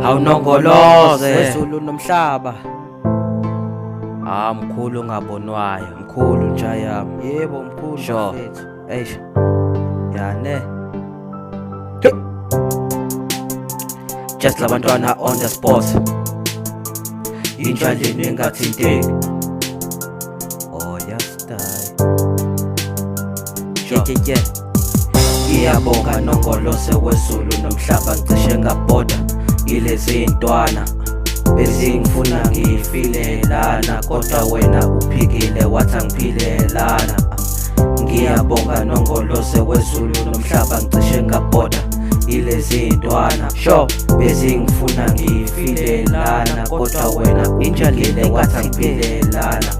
awunongoloze wezulu nomhlaba. Mkhulu ongabonwayo, mkhulu nja yami. Yebo mkhulu Sure. mfethu. Eish. Yane. Just labantwana on the spot. Injalo engathinteki. Oh yastai. Yeah. Ngiyabonga nongolose wezulu nomhlaba ngicishe ngabhoda yilezi ntwana bezingifuna ngifilelana kodwa wena uphikile wathi angiphilelana. Ngiyabonga nongolose wezulu nomhlaba ngicishe ngabhoda yilezi ntwana bezingifuna ngifilelana kodwa wena uphikile wathi angiphilelana.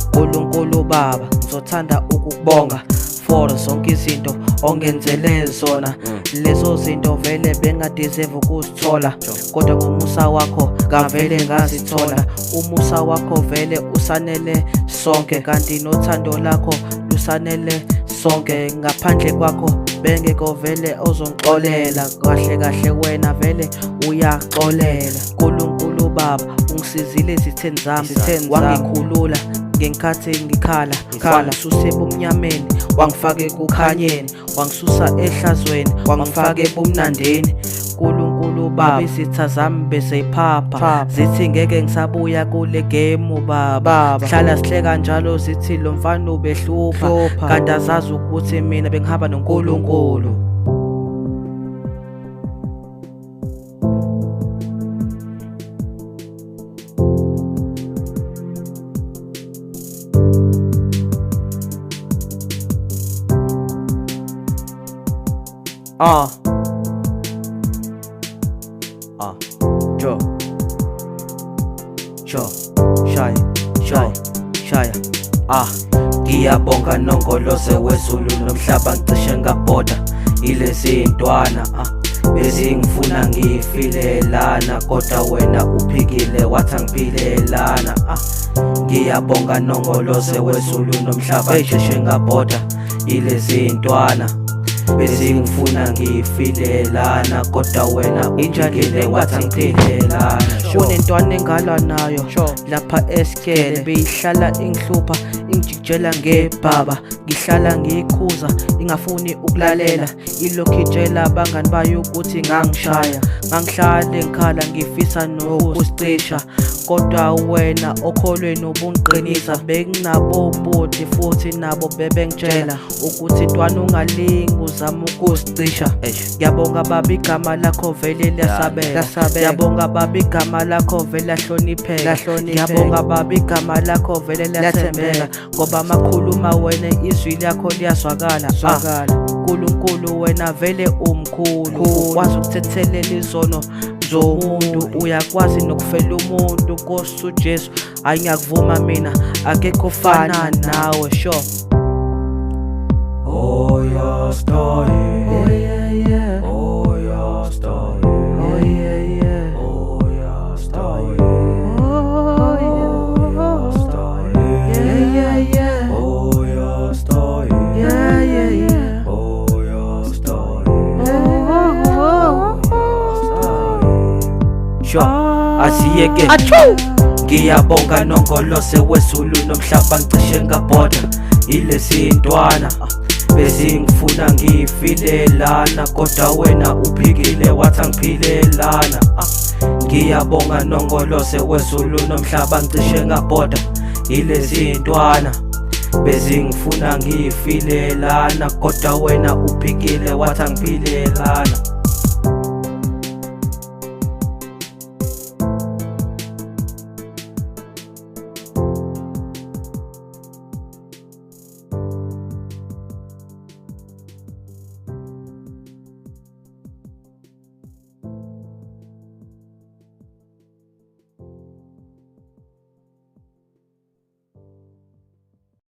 Nkulunkulu Baba ngizothanda ukukubonga for zonke izinto ongenzele zona. Lezo zinto vele bengadeserve ukuzithola kodwa ngomusa wakho ngavele ngazithola. Umusa wakho vele usanele sonke kanti nothando lakho lusanele sonke. Ngaphandle kwakho bengekho vele ozongixolela kahle kahle wena vele uyaxolela. Nkulunkulu Baba ungisizile ezitheni zami wangikhulula ngenkathi ngikhala wangisusa ebumnyameni wangifaka ekukhanyeni wangisusa ehlazweni wangifaka ebumnandeni. Nkulunkulu Baba izitha zami beseyiphapha zithi ngeke ngisabuya kule game Baba. Hlala sihleka njalo zithi lo mfana ubehlupha kanti azazi ukuthi mina bengihamba noNkulunkulu. Shaya. Ngiyabonga nongolose wezulu nomhlaba ngicishe ngabhoda yilezi ntwana bezingifuna ngifilelana kodwa wena uphikile wathi angiphilelana. Ngiyabonga nongolose wezulu nomhlaba ngicishe ngabhoda yilezi ntwana bezingifuna ngifilelana kodwa wena uphikile wathi angiphilelana. Unentwana engalwa nayo lapha esikele beyihlala ingihlupha ingijikela ngebhaba ngihlala ngiyikhuza ingafuni ukulalela ilokhu itshela abangani bayo ukuthi ngangihlala ngikhala ngifisa nokusicisha kodwa wena okholweni ubungiqinisa. Benginabo ubuthi futhi nabo bebengitshela ukuthi ntwana ungalingi uzama ukusicisha. Ngiyabonga Baba igama lakho vele liyasabela. Ngiyabonga Baba igama lakho vele lahlonipheka. Ngiyabonga Baba igama lakho vele liyathembeka ngoba amakhuluma wena izwi lakho liyazwakala. Nkulunkulu wena vele umkhulu ukwazi ukuthethelela izono zomuntu uyakwazi nokufela umuntu Nkosi uJesu ngiyakuvuma mina akekho fana nawe Oh your story. Oh yeah. Oh your story. Oh yeah. Oh your story. Oh your story. Yeah. Oh your story. Yeah. Oh your story. Asiyeke. Ngiyabonga nongolose wezulu nomhlaba ngicishe ngabhoda yilezi ntwana bezingifuna ngifilelana kodwa wena uphikile wathi angiphilelana. Ngiyabonga nongolose wezulu nomhlaba ngicishe ngabhoda yilezi ntwana bezingifuna ngifilelana kodwa wena uphikile wathi angiphilelana.